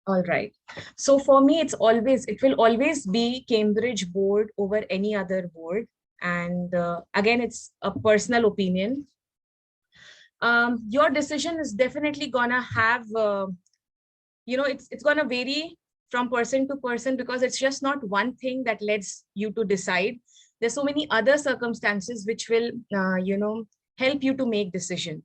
All right. So for me, it will always be Cambridge board over any other board. And again, it's a personal opinion. Your decision is definitely gonna have, it's gonna vary from person to person because it's just not one thing that lets you to decide. There's so many other circumstances which will, help you to make decision.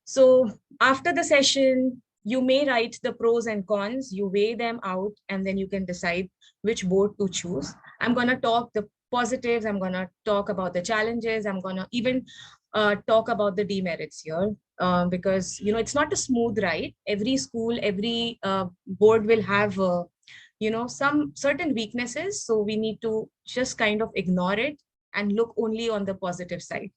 So after the session, you may write the pros and cons, you weigh them out, and then you can decide which board to choose. I'm going to talk the positives, I'm going to talk about the challenges, I'm going to even talk about the demerits here. Because it's not a smooth ride. Every school, every board will have some certain weaknesses, so we need to just kind of ignore it and look only on the positive side.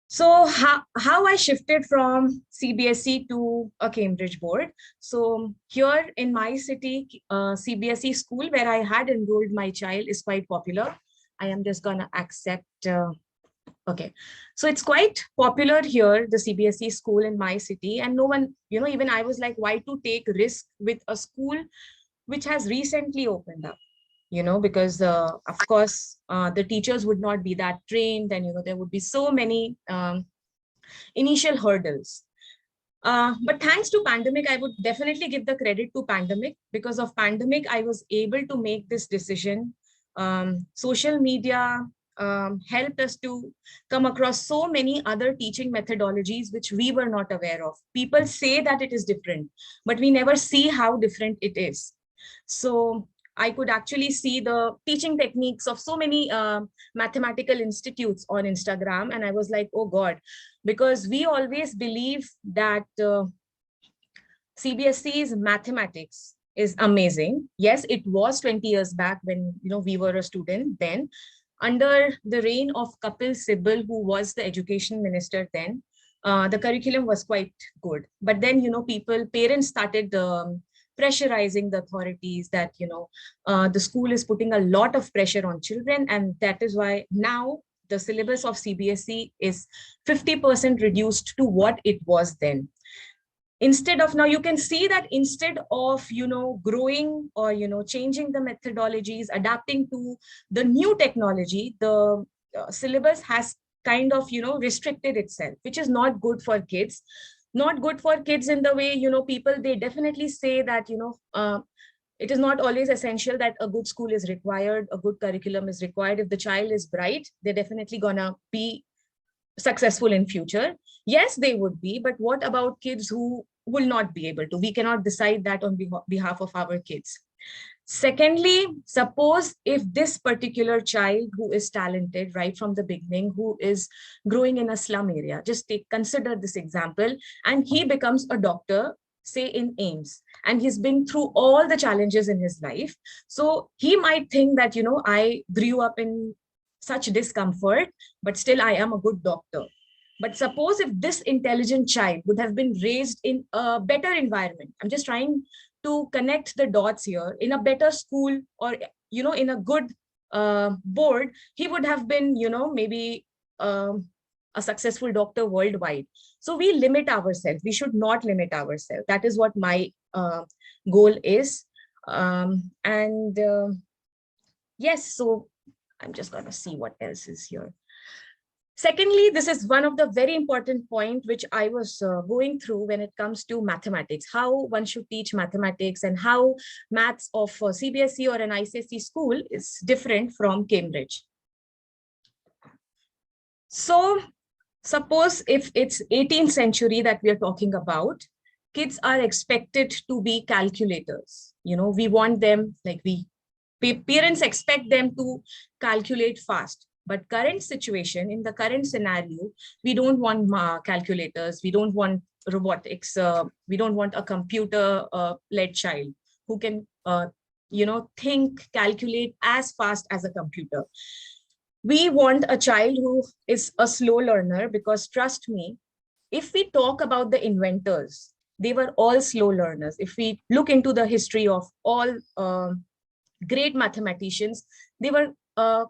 So how I shifted from CBSE to a Cambridge board. So here in my city, CBSE school where I had enrolled my child is quite popular. I am just gonna accept. Okay, so it's quite popular here, the CBSE school in my city, and no one, even I was like, why to take risk with a school which has recently opened up? Because of course, the teachers would not be that trained, and there would be so many initial hurdles. But thanks to pandemic, I would definitely give the credit to pandemic. Because of pandemic, I was able to make this decision. Social media helped us to come across so many other teaching methodologies which we were not aware of. People say that it is different, but we never see how different it is. So I could actually see the teaching techniques of so many mathematical institutes on Instagram. And I was like, oh God, because we always believe that CBSE's mathematics is amazing. Yes, it was 20 years back when we were a student then, under the reign of Kapil Sibal, who was the education minister then. The curriculum was quite good. But then, parents started pressurizing the authorities that, the school is putting a lot of pressure on children. And that is why now the syllabus of CBSE is 50% reduced to what it was then. Instead of, now you can see that instead of growing or changing the methodologies, adapting to the new technology, the syllabus has kind of restricted itself, which is not good for kids. Not good for kids in the way people, they definitely say that it is not always essential that a good school is required, a good curriculum is required. If the child is bright, they're definitely gonna be successful in future. Yes, they would be, but what about kids who will not be able to? We cannot decide that on behalf of our kids. Secondly, suppose if this particular child who is talented right from the beginning, who is growing in a slum area, just consider this example, and he becomes a doctor, say in AIMS, and he's been through all the challenges in his life. So he might think that, I grew up in such discomfort, but still I am a good doctor. But suppose if this intelligent child would have been raised in a better environment, I'm just trying to connect the dots here, in a better school, or in a good board, he would have been maybe a successful doctor worldwide. So we limit ourselves. We should not limit ourselves. That is what my goal is. And yes, so I'm just going to see what else is here. Secondly, this is one of the very important points which I was going through when it comes to mathematics, how one should teach mathematics and how maths of CBSE or an ICSE school is different from Cambridge. So suppose if it's 18th century that we are talking about, kids are expected to be calculators. We want them, parents expect them to calculate fast. But current situation, in the current scenario, we don't want calculators, we don't want robotics, we don't want a computer-led child who can, think, calculate as fast as a computer. We want a child who is a slow learner, because trust me, if we talk about the inventors, they were all slow learners. If we look into the history of all great mathematicians, they were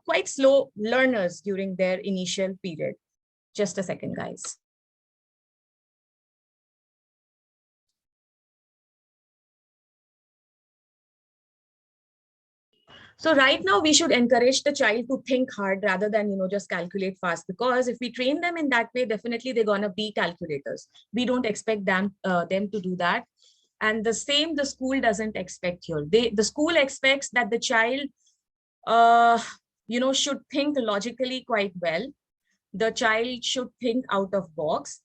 quite slow learners during their initial period. Just a second, guys. So right now we should encourage the child to think hard rather than, just calculate fast, because if we train them in that way, definitely they're going to be calculators. We don't expect them to do that. And the same the school doesn't expect here. The school expects that the child uh, should think logically quite well. The child should think out of box,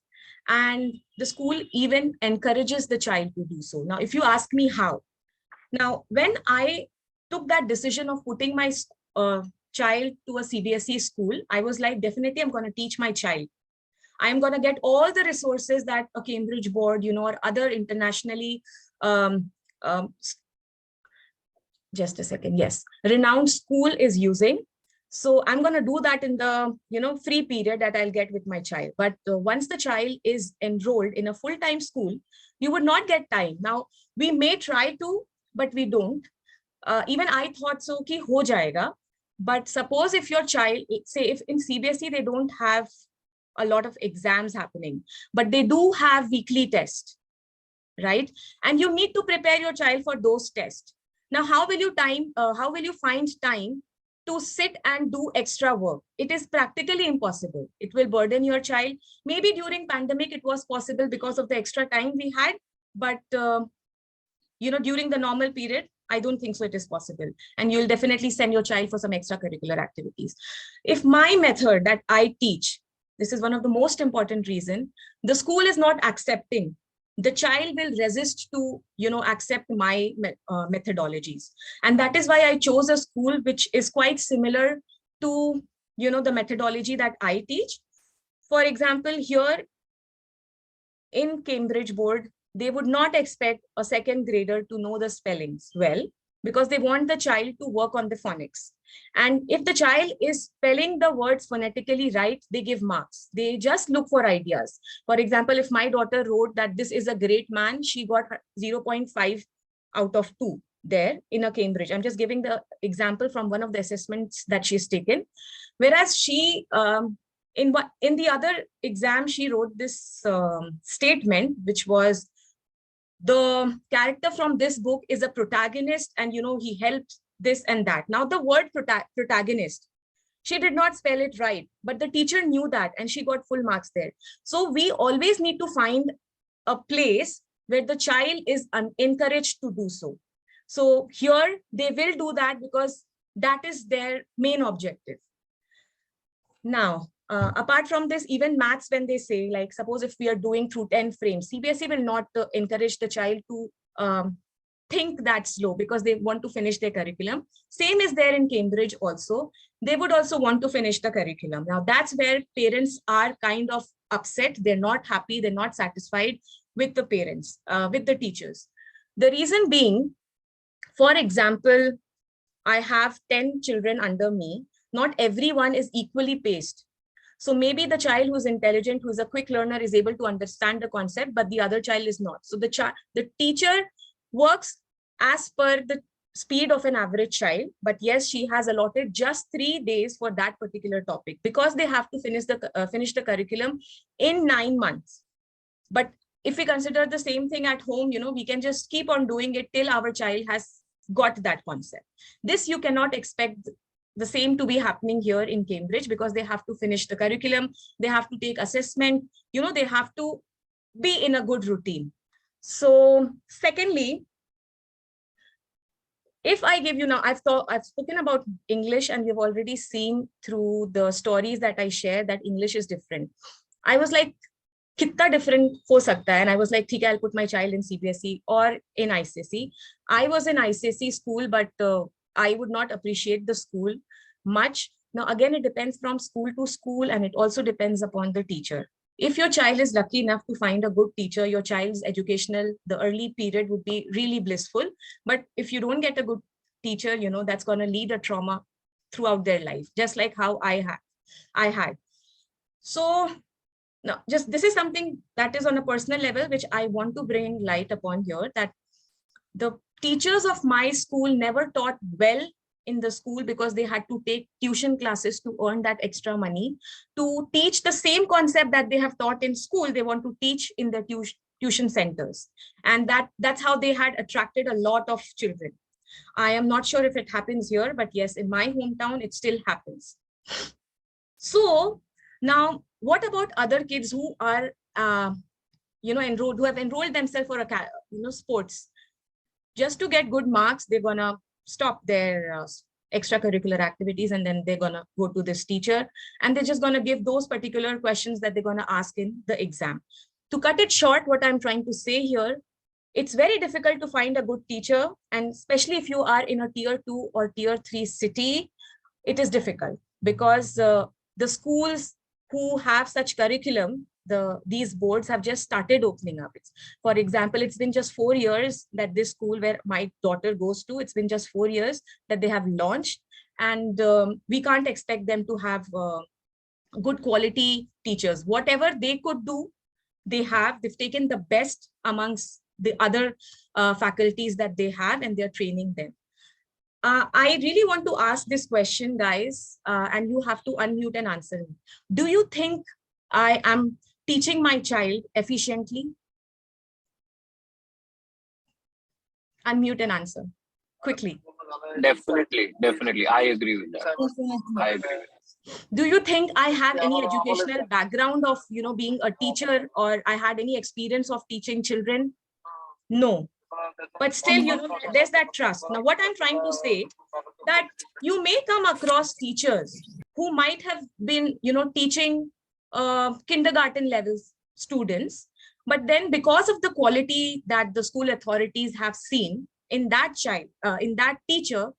and the school even encourages the child to do so. Now, if you ask me how, now when I took that decision of putting my child to a CBSE school, I was like, definitely I'm going to teach my child. I'm going to get all the resources that a Cambridge board, or other internationally um, um, just a second, yes, renowned school is using. So I'm going to do that in the free period that I'll get with my child. But once the child is enrolled in a full-time school, you would not get time. Now we may try to, but we don't. Even I thought so ki ho jayega. But suppose if your child, say if in CBSE they don't have a lot of exams happening, but they do have weekly tests, right? And you need to prepare your child for those tests. Now, how will you find time to sit and do extra work? It is practically impossible. It will burden your child. Maybe during pandemic, it was possible because of the extra time we had, but during the normal period, I don't think so it is possible. And you'll definitely send your child for some extracurricular activities. If my method that I teach, this is one of the most important reason, the school is not accepting, the child will resist to accept my methodologies. And that is why I chose a school which is quite similar to the methodology that I teach. For example, here in Cambridge board, they would not expect a second grader to know the spellings well, because they want the child to work on the phonics. And if the child is spelling the words phonetically right, they give marks. They just look for ideas. For example, if my daughter wrote that this is a great man, she got 0.5 out of 2 there in a Cambridge. I'm just giving the example from one of the assessments that she's taken. Whereas she, in the other exam, she wrote this statement, which was, the character from this book is a protagonist, and he helped this and that. Now the word protagonist, she did not spell it right, but the teacher knew that and she got full marks there. So we always need to find a place where the child is encouraged to do so. So here they will do that because that is their main objective. Now, apart from this, even maths, when they say, like, suppose if we are doing through 10 frames, CBSE will not encourage the child to think that slow, because they want to finish their curriculum. Same is there in Cambridge also. They would also want to finish the curriculum. Now, that's where parents are kind of upset. They're not happy. They're not satisfied with the parents, with the teachers. The reason being, for example, I have 10 children under me. Not everyone is equally paced. So maybe the child who's intelligent, who's a quick learner, is able to understand the concept, but the other child is not. So the teacher works as per the speed of an average child, but yes, she has allotted just 3 days for that particular topic, because they have to finish the curriculum in 9 months. But if we consider the same thing at home, we can just keep on doing it till our child has got that concept. This you cannot expect the same to be happening here in Cambridge, because they have to finish the curriculum, they have to take assessment, they have to be in a good routine. So secondly, if I give you now, I've spoken about English, and we've already seen through the stories that I share that English is different. I was like, kitna different ho sakta hai? And I was like, theek hai, I'll put my child in CBSE or in ICSE. I was in ICSE school, but I would not appreciate the school much. Now, again, it depends from school to school, and it also depends upon the teacher. If your child is lucky enough to find a good teacher, your child's educational, the early period would be really blissful. But if you don't get a good teacher, that's going to lead a trauma throughout their life, just like how I had. So now, this is something that is on a personal level, which I want to bring light upon here, that the teachers of my school never taught well in the school, because they had to take tuition classes to earn that extra money to teach the same concept that they have taught in school. They want to teach in the tuition centers, and that's how they had attracted a lot of children. I am not sure if it happens here, but yes, in my hometown, it still happens. So now, what about other kids who are, enrolled, who have enrolled themselves for sports? Just to get good marks, they're gonna stop their extracurricular activities, and then they're gonna go to this teacher, and they're just gonna give those particular questions that they're gonna ask in the exam. To cut it short, what I'm trying to say here, it's very difficult to find a good teacher, and especially if you are in a tier 2 or tier 3 city, it is difficult because the schools who have such curriculum, these boards have just started opening up. For example, it's been just 4 years that this school where my daughter goes to, it's been just 4 years that they have launched, and we can't expect them to have good quality teachers. Whatever they could do, they've taken the best amongst the other faculties that they have, and they're training them. I really want to ask this question, guys, and you have to unmute and answer me. Do you think I am teaching my child efficiently? Unmute and answer quickly. Definitely. I agree with that. I agree with that. Do you think I have any educational background of, being a teacher, or I had any experience of teaching children? No. But still, there's that trust. Now, what I'm trying to say, that you may come across teachers who might have been, teaching kindergarten level students, but then because of the quality that the school authorities have seen in that child, in that teacher,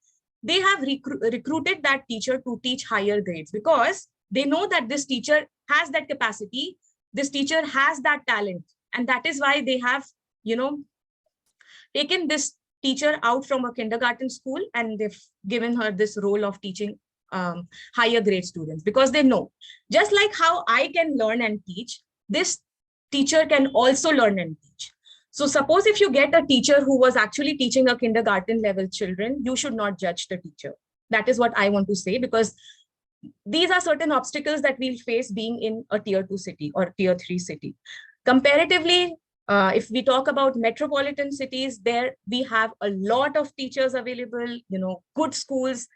they have recruited that teacher to teach higher grades, because they know that this teacher has that capacity, this teacher has that talent, and that is why they have, taken this teacher out from a kindergarten school, and they've given her this role of teaching higher grade students, because they know, just like how I can learn and teach, this teacher can also learn and teach. So suppose if you get a teacher who was actually teaching a kindergarten level children, you should not judge the teacher. That is what I want to say, because these are certain obstacles that we'll face being in a tier 2 city or tier 3 city. Comparatively, if we talk about metropolitan cities, there we have a lot of teachers available, good schools,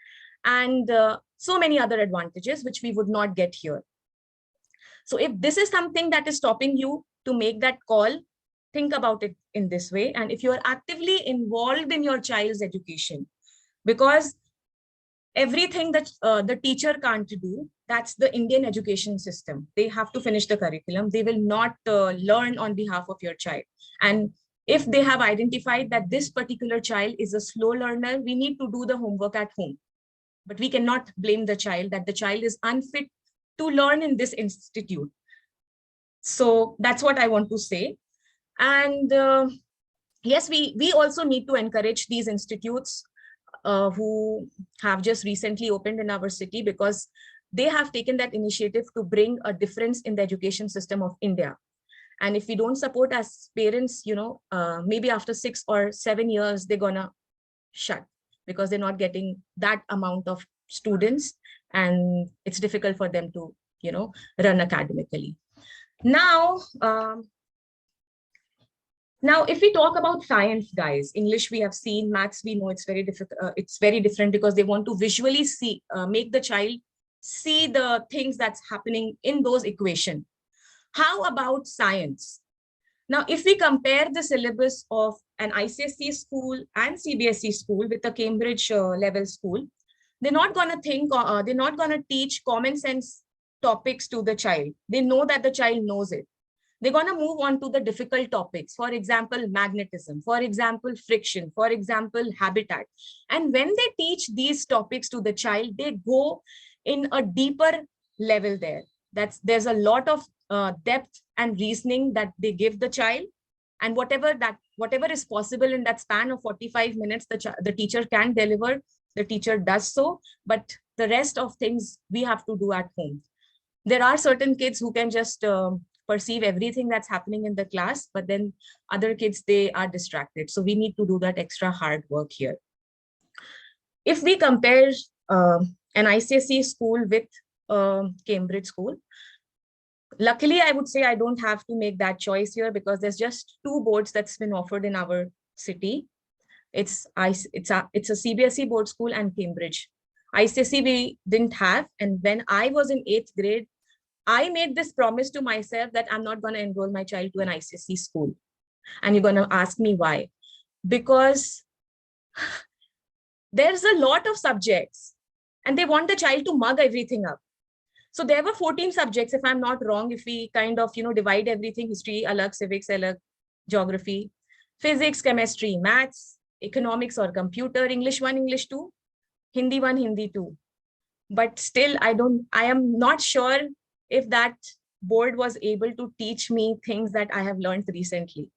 and so many other advantages which we would not get here. So if this is something that is stopping you to make that call, think about it in this way. And if you are actively involved in your child's education, because everything that the teacher can't do, that's the Indian education system. They have to finish the curriculum. They will not learn on behalf of your child. And if they have identified that this particular child is a slow learner, we need to do the homework at home. But we cannot blame the child that the child is unfit to learn in this institute. So that's what I want to say. And yes, we also need to encourage these institutes who have just recently opened in our city, because they have taken that initiative to bring a difference in the education system of India. And if we don't support as parents, maybe after 6 or 7 years, they're gonna shut, because they're not getting that amount of students, and it's difficult for them to, run academically. Now, if we talk about science, guys, English we have seen, maths we know it's very difficult. It's very different, because they want to visually see, make the child see the things that's happening in those equations. How about science? Now, if we compare the syllabus of an ICSE school and CBSE school with a Cambridge level school, they're not going to think, they're not going to teach common sense topics to the child. They know that the child knows it. They're going to move on to the difficult topics. For example, magnetism, for example, friction, for example, habitat. And when they teach these topics to the child, they go in a deeper level there. There's a lot of depth and reasoning that they give the child. And whatever is possible in that span of 45 minutes, the teacher can deliver, the teacher does so. But the rest of things we have to do at home. There are certain kids who can just perceive everything that's happening in the class, but then other kids, they are distracted. So we need to do that extra hard work here. If we compare an ICSE school with Cambridge school, luckily, I would say I don't have to make that choice here, because there's just 2 boards that's been offered in our city. It's a CBSE board school and Cambridge. ICSE we didn't have. And when I was in 8th grade, I made this promise to myself that I'm not going to enroll my child to an ICSE school. And you're going to ask me why? Because there's a lot of subjects and they want the child to mug everything up. So there were 14 subjects, if I'm not wrong, if we kind of, divide everything, history, alag, civics, alag, geography, physics, chemistry, maths, economics or computer, English 1, English 2, Hindi 1, Hindi 2. But still, I am not sure if that board was able to teach me things that I have learned recently.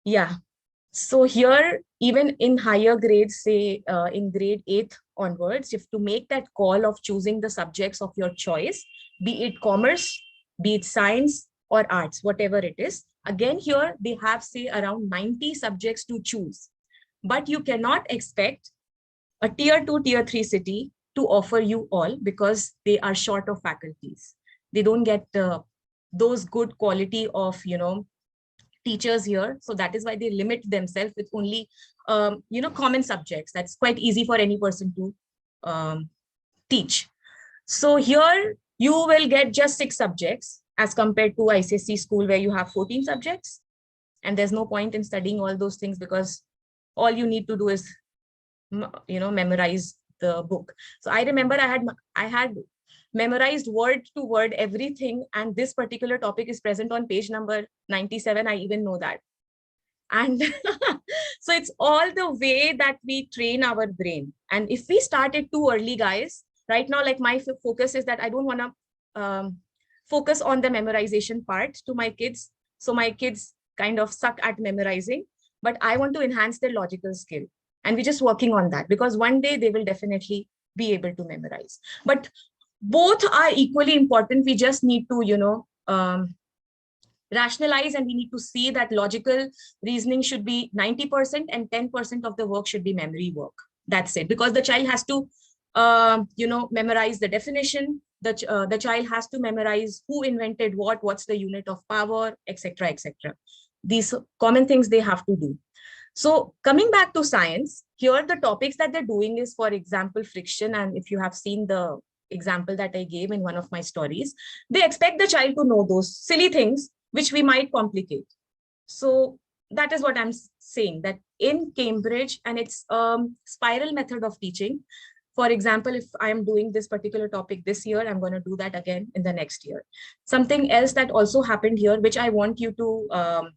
Yeah. So here, even in higher grades, say in grade 8 onwards, you have to make that call of choosing the subjects of your choice, be it commerce, be it science or arts, whatever it is. Again, here they have, say, around 90 subjects to choose. But you cannot expect a tier 2, tier 3 city to offer you all because they are short of faculties. They don't get those good quality of, teachers here. So that is why they limit themselves with only, common subjects. That's quite easy for any person to teach. So here you will get just 6 subjects as compared to ICSE school where you have 14 subjects. And there's no point in studying all those things because all you need to do is, memorize the book. So I remember I had memorized word to word everything, and this particular topic is present on page number 97. I even know that. And so it's all the way that we train our brain. And if we start it too early, guys, right now, like my focus is that I don't want to focus on the memorization part to my kids. So my kids kind of suck at memorizing, but I want to enhance their logical skill. And we're just working on that because one day they will definitely be able to memorize. But both are equally important. We just need to, rationalize, and we need to see that logical reasoning should be 90% and 10% of the work should be memory work. That's it. Because the child has to, memorize the definition. The child has to memorize who invented what's the unit of power, etc., etc. These common things they have to do. So coming back to science, here the topics that they're doing is, for example, friction. And if you have seen the example that I gave in one of my stories, they expect the child to know those silly things, which we might complicate. So that is what I'm saying, that in Cambridge, and it's spiral method of teaching. For example, if I am doing this particular topic this year, I'm going to do that again in the next year. Something else that also happened here, which I want you to,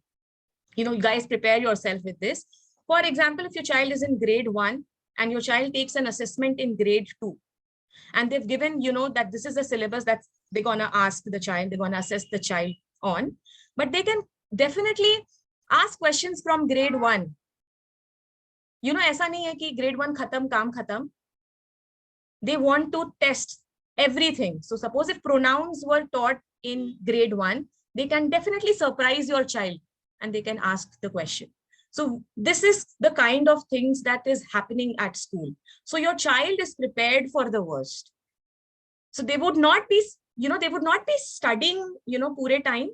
you guys prepare yourself with this. For example, if your child is in grade 1 and your child takes an assessment in grade 2, and they've given, that this is the syllabus that they're going to ask the child, they're going to assess the child on, but they can definitely ask questions from grade 1. Aisa nahi hai ki grade 1 khatam, kaam khatam. They want to test everything. So suppose if pronouns were taught in grade 1, they can definitely surprise your child and they can ask the question. So this is the kind of things that is happening at school. So your child is prepared for the worst. So they would not be, they would not be studying, pure time,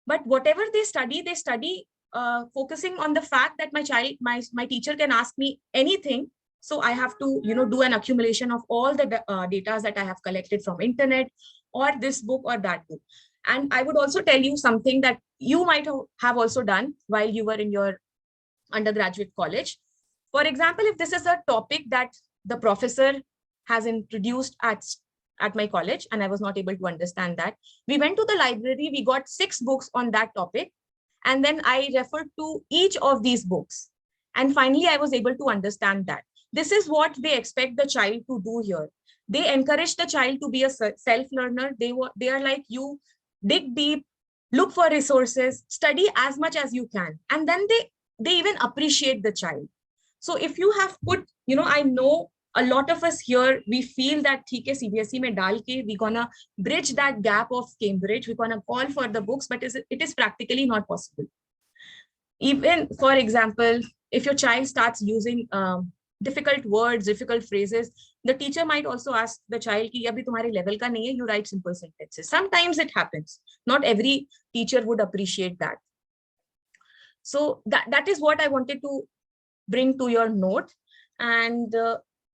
but whatever they study focusing on the fact that my teacher can ask me anything. So I have to, do an accumulation of all the data that I have collected from internet or this book or that book. And I would also tell you something that you might have also done while you were in your undergraduate college. For example, if this is a topic that the professor has introduced at my college and I was not able to understand that, we went to the library, we got 6 books on that topic. And then I referred to each of these books. And finally, I was able to understand that. This is what they expect the child to do here. They encourage the child to be a self-learner. They are like, you dig deep, look for resources, study as much as you can. And then they even appreciate the child. So if you have put, I know a lot of us here, we feel that theek hai, CBSE mein dal ke, we're gonna bridge that gap of Cambridge, we're gonna call for the books, but it is practically not possible. Even, for example, if your child starts using difficult words, difficult phrases, the teacher might also ask the child ki abhi tumhare level ka nahi hai, you write simple sentences. Sometimes it happens. Not every teacher would appreciate that. So that is what I wanted to bring to your note. And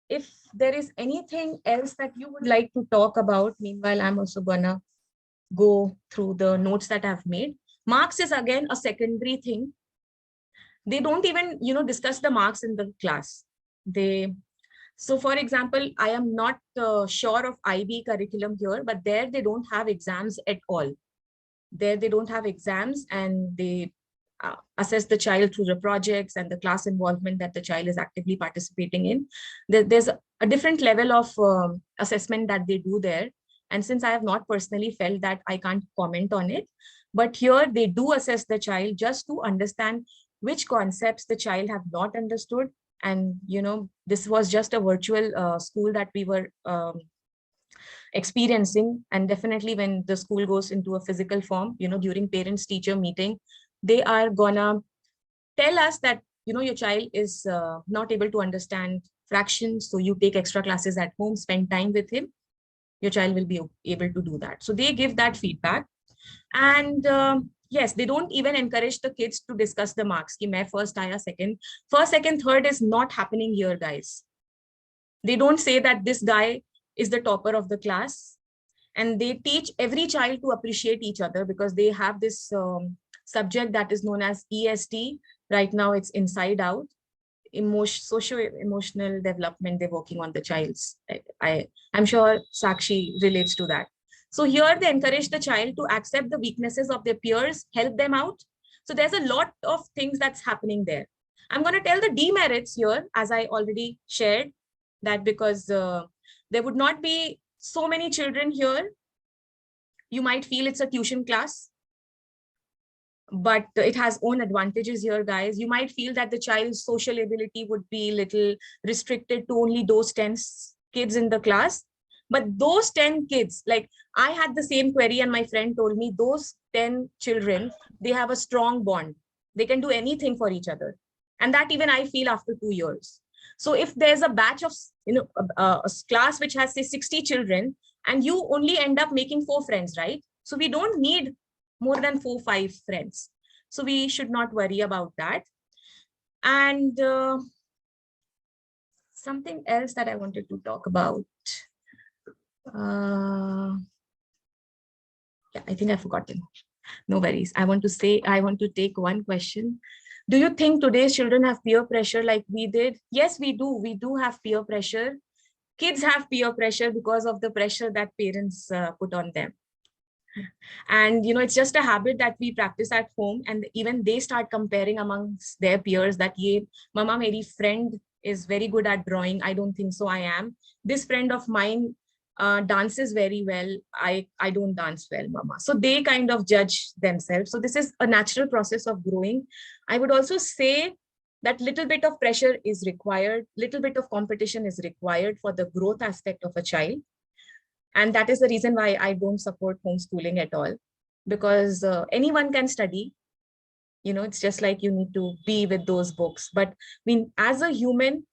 if there is anything else that you would like to talk about, meanwhile, I'm also gonna go through the notes that I've made. Marks is again a secondary thing. They don't even, discuss the marks in the class. So for example, I am not sure of IB curriculum here, but there they don't have exams at all. There they don't have exams, and they assess the child through the projects and the class involvement that the child is actively participating in. There's a different level of assessment that they do there. And since I have not personally felt that, I can't comment on it. But here they do assess the child just to understand which concepts the child have not understood. And, this was just a virtual school that we were experiencing. And definitely when the school goes into a physical form, during parents teacher meeting, they are gonna tell us that, your child is not able to understand fractions. So you take extra classes at home, spend time with him. Your child will be able to do that. So they give that feedback. And yes, they don't even encourage the kids to discuss the marks. Ki main first aaya, first, second, third is not happening here, guys. They don't say that this guy is the topper of the class. And they teach every child to appreciate each other, because they have this subject that is known as EST. Right now it's inside out, socio-emotional development. They're working on the child's. I'm sure Sakshi relates to that. So here they encourage the child to accept the weaknesses of their peers, help them out. So there's a lot of things that's happening there. I'm going to tell the demerits here, as I already shared, that because there would not be so many children here. You might feel it's a tuition class, but it has own advantages here, guys. You might feel that the child's social ability would be little restricted to only those 10 kids in the class. But those 10 kids, like I had the same query and my friend told me those 10 children, they have a strong bond. They can do anything for each other. And that even I feel after 2 years. So if there's a batch of, a class which has say 60 children, and you only end up making 4 friends, right? So we don't need more than 4 or 5 friends. So we should not worry about that. And something else that I wanted to talk about. Yeah, I think I've forgotten. No worries. I want to take one question. Do you think today's children have peer pressure like we did? Yes, we do. We do have peer pressure. Kids have peer pressure because of the pressure that parents put on them. And, it's just a habit that we practice at home. And even they start comparing amongst their peers that, ye, mama, meri friend is very good at drawing. I don't think so. I am. This friend of mine dances very well. I don't dance well, mama. So they kind of judge themselves. So this is a natural process of growing. I would also say that little bit of pressure is required. Little bit of competition is required for the growth aspect of a child. And that is the reason why I don't support homeschooling at all, because anyone can study. It's just like you need to be with those books. But as a human,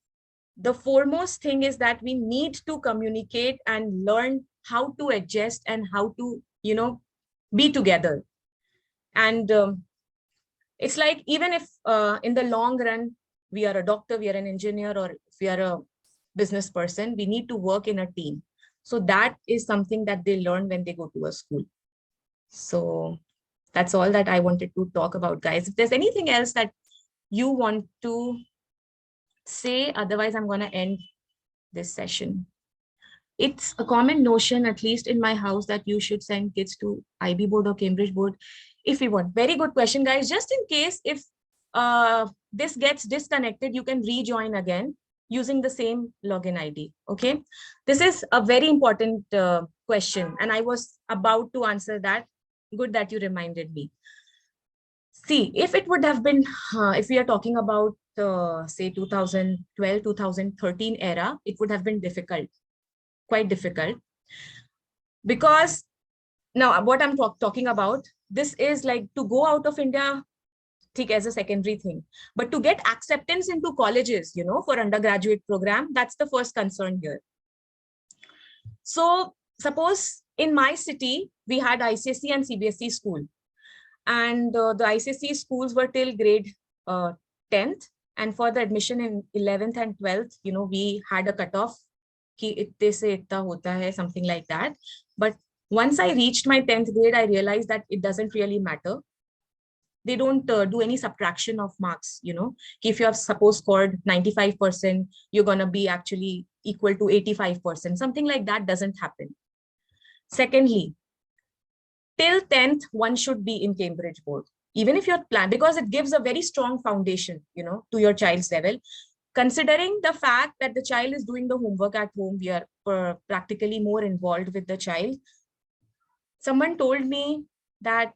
the foremost thing is that we need to communicate and learn how to adjust and how to, be together. And it's like, even if in the long run, we are a doctor, we are an engineer, or if we are a business person, we need to work in a team. So that is something that they learn when they go to a school. So that's all that I wanted to talk about, guys. If there's anything else that you want to say, otherwise I'm going to end this session. It's a common notion, at least in my house, that you should send kids to IB board or Cambridge board if you want. Very good question, guys. Just in case if this gets disconnected, you can rejoin again using the same login ID. Okay, this is a very important question, and I was about to answer that. Good that you reminded me. See, if it would have been, if we are talking about say 2012, 2013 era, it would have been difficult, quite difficult. Because now what I'm talking about, this is like to go out of India, take as a secondary thing. But to get acceptance into colleges, for undergraduate program, that's the first concern here. So suppose in my city, we had ICSE and Cbse school. And the ICSE schools were till grade 10th. And for the admission in 11th and 12th, we had a cutoff, ki itte se itna hota hai, something like that. But once I reached my 10th grade, I realized that it doesn't really matter. They don't do any subtraction of marks, if you have suppose scored 95%, you're going to be actually equal to 85%. Something like that doesn't happen. Secondly, till 10th, one should be in Cambridge board, even if you're planned, because it gives a very strong foundation, to your child's level. Considering the fact that the child is doing the homework at home, we are practically more involved with the child. Someone told me that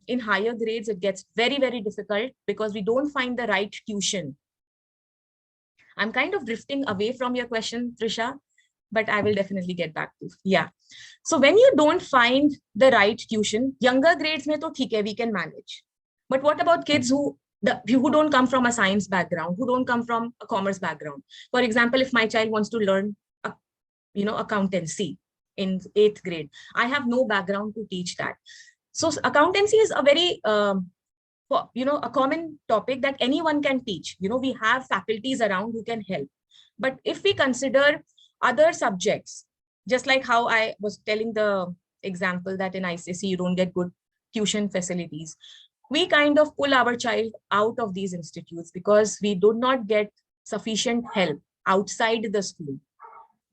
in higher grades, it gets very, very difficult because we don't find the right tuition. I'm kind of drifting away from your question, Trisha, but I will definitely get back to. Yeah. So when you don't find the right tuition, younger grades mein to theek hai, we can manage. But what about kids who don't come from a science background, who don't come from a commerce background? For example, if my child wants to learn, accountancy in 8th grade, I have no background to teach that. So accountancy is a very, a common topic that anyone can teach. We have faculties around who can help. But if we consider other subjects, just like how I was telling the example that in ICSE, you don't get good tuition facilities, we kind of pull our child out of these institutes because we do not get sufficient help outside the school.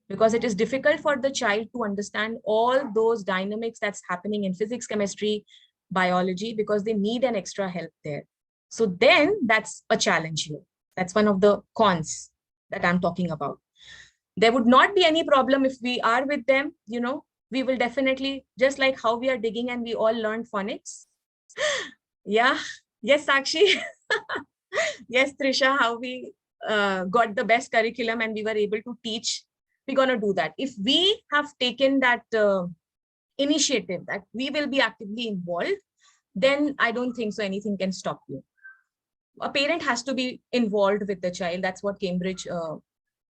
Because it is difficult for the child to understand all those dynamics that's happening in physics, chemistry, biology, because they need an extra help there. So then that's a challenge here. That's one of the cons that I'm talking about. There would not be any problem if we are with them, we will definitely, just like how we are digging and we all learned phonics. Yeah. Yes, Sakshi. Yes, Trisha, how we got the best curriculum and we were able to teach. We're going to do that. If we have taken that initiative that we will be actively involved, then I don't think so anything can stop you. A parent has to be involved with the child. That's what Cambridge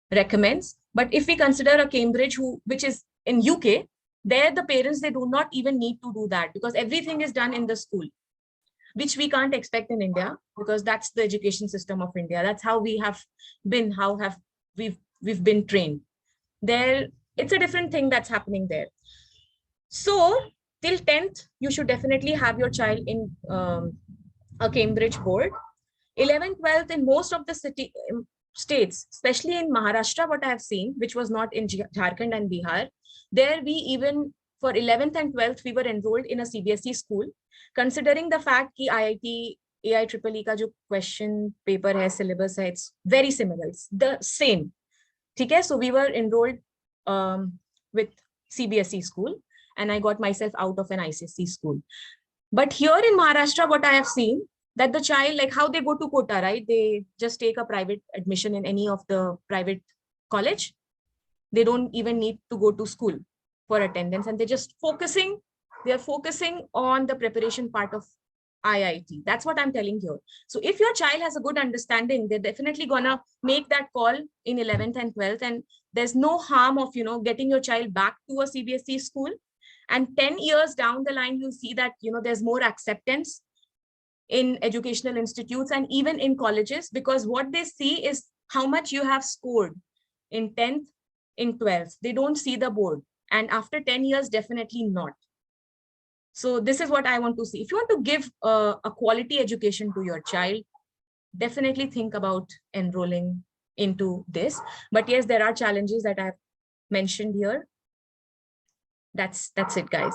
recommends. But if we consider a Cambridge which is in UK, there the parents, they do not even need to do that because everything is done in the school, which we can't expect in India because that's the education system of India. That's how we have been, we've been trained. There, it's a different thing that's happening there. So till 10th, you should definitely have your child in a Cambridge board. 11th, 12th in most of the states, especially in Maharashtra, what I have seen, which was not in Jharkhand and Bihar, there we even for 11th and 12th, we were enrolled in a CBSE school, considering the fact that IIT, AIEEE ka jo question paper hai, syllabus hai, it's very similar. It's the same. Okay, so we were enrolled with CBSE school and I got myself out of an ICSE school. But here in Maharashtra, what I have seen, that the child, like how they go to quota, right? They just take a private admission in any of the private college. They don't even need to go to school for attendance and they're just focusing on the preparation part of IIT. That's what I'm telling you. So if your child has a good understanding, they're definitely gonna make that call in 11th and 12th. And there's no harm of, getting your child back to a CBSE school. And 10 years down the line, you'll see that, there's more acceptance in educational institutes and even in colleges, because what they see is how much you have scored in 10th, in 12th. They don't see the board. And after 10 years, definitely not. So this is what I want to see. If you want to give a quality education to your child, definitely think about enrolling into this. But yes, there are challenges that I've mentioned here. That's it, guys.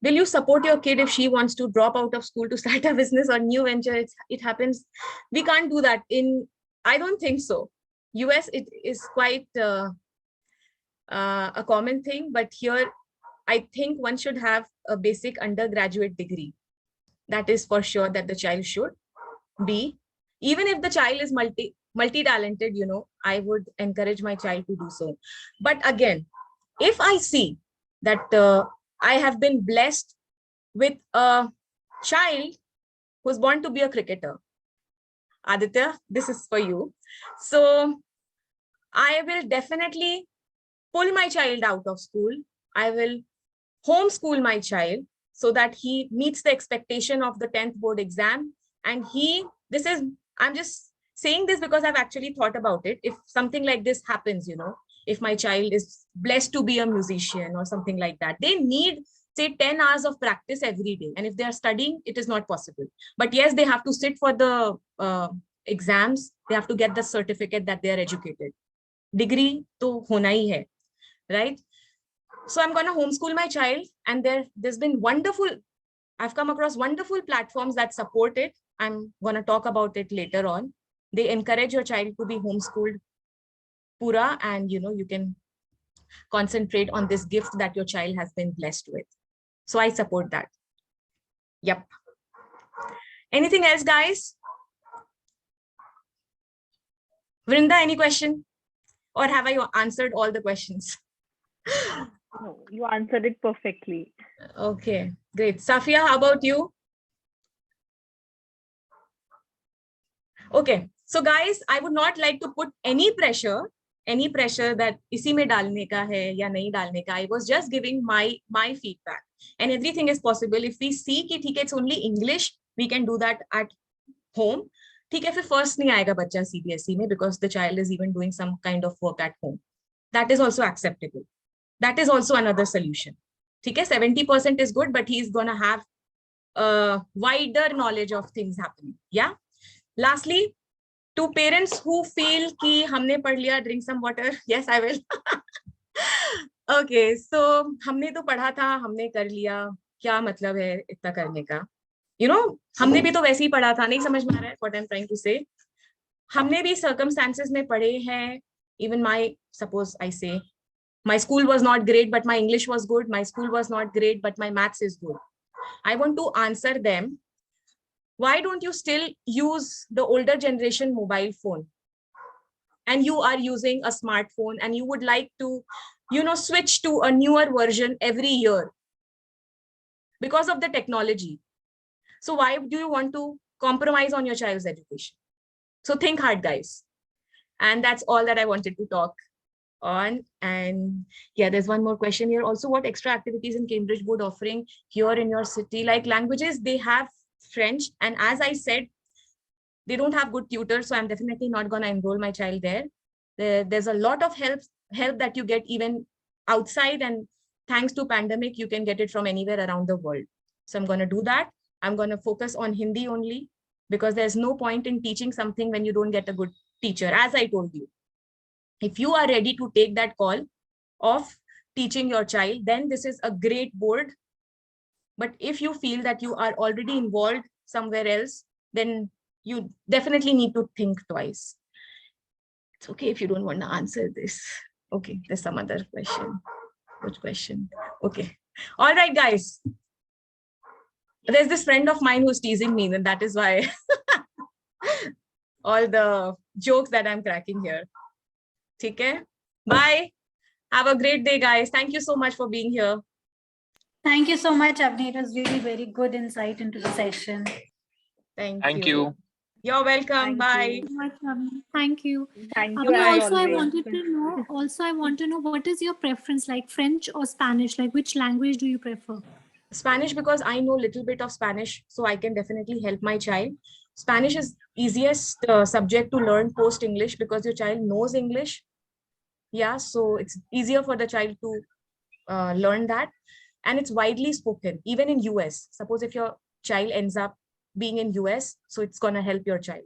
Will you support your kid if she wants to drop out of school to start a business or new venture? It happens. We can't do that. I don't think so. US, it is quite a common thing, but here I think one should have a basic undergraduate degree. That is for sure that the child should be. Even if the child is multi-talented, I would encourage my child to do so. But again, if I see that I have been blessed with a child who's born to be a cricketer, Aditya, this is for you. So I will definitely pull my child out of school. I will homeschool my child so that he meets the expectation of the 10th board exam. And I'm just saying this because I've actually thought about it. If something like this happens, if my child is blessed to be a musician or something like that, they need, say, 10 hours of practice every day. And if they are studying, it is not possible. But yes, they have to sit for the exams. They have to get the certificate that they are educated. Degree to hona hi hai, right? So I'm going to homeschool my child, and there's been I've come across wonderful platforms that support it. I'm going to talk about it later on. They encourage your child to be homeschooled pura, and you can concentrate on this gift that your child has been blessed with. So I support that. Yep. Anything else, guys? Vrinda, any question? Or have I answered all the questions? No, you answered it perfectly. Okay, great. Safia, how about you? Okay, so guys, I would not like to put any pressure that isi mein dalne ka hai ya nahi dalne ka. I was just giving my feedback, and everything is possible. If we see कि ठीक है, it's only English, we can do that at home. ठीक है, फिर first नहीं आएगा बच्चा CBSE में because the child is even doing some kind of work at home. That is also acceptable. That is also another solution. ठीक है, 70% is good, but he's gonna have a wider knowledge of things happening. Yeah. Lastly, to parents who feel कि हमने पढ़ लिया, drink some water. Yes, I will. Okay, so हमने तो पढ़ा था, हमने कर लिया, क्या मतलब है इतना करने का? हमने भी तो वैसे ही पढ़ा था, नहीं समझ में आ रहा है what I'm trying to say. हमने भी circumstances में पढ़े हैं. Even suppose I say, my school was not great, but my English was good. My school was not great, but my maths is good. I want to answer them. Why don't you still use the older generation mobile phone? And you are using a smartphone, and you would like to, switch to a newer version every year because of the technology. So why do you want to compromise on your child's education? So think hard, guys. And that's all that I wanted to talk on. And yeah, there's one more question here. Also, what extra activities in Cambridge Board offering here in your city? Like languages, they have French. And as I said, they don't have good tutors. So I'm definitely not going to enroll my child there. There's a lot of help that you get even outside. And thanks to pandemic, you can get it from anywhere around the world. So I'm going to do that. I'm going to focus on Hindi only, because there's no point in teaching something when you don't get a good teacher. As I told you, if you are ready to take that call of teaching your child, then this is a great board. But if you feel that you are already involved somewhere else, then you definitely need to think twice. It's okay if you don't want to answer this. Okay, there's some other question. Which question? Okay. All right, guys. There's this friend of mine who's teasing me, and that is why all the jokes that I'm cracking here. Okay? Bye. Have a great day, guys. Thank you so much for being here. Thank you so much, Avni. It was really very good insight into the session. Thank you. You're welcome. Bye. Thank you. Thank you. Also, I wanted to know what is your preference, like French or Spanish? Like which language do you prefer? Spanish, because I know a little bit of Spanish, so I can definitely help my child. Spanish is easiest subject to learn post English because your child knows English. Yeah, so it's easier for the child to learn that. And it's widely spoken, even in US. Suppose if your child ends up being in US, so it's going to help your child.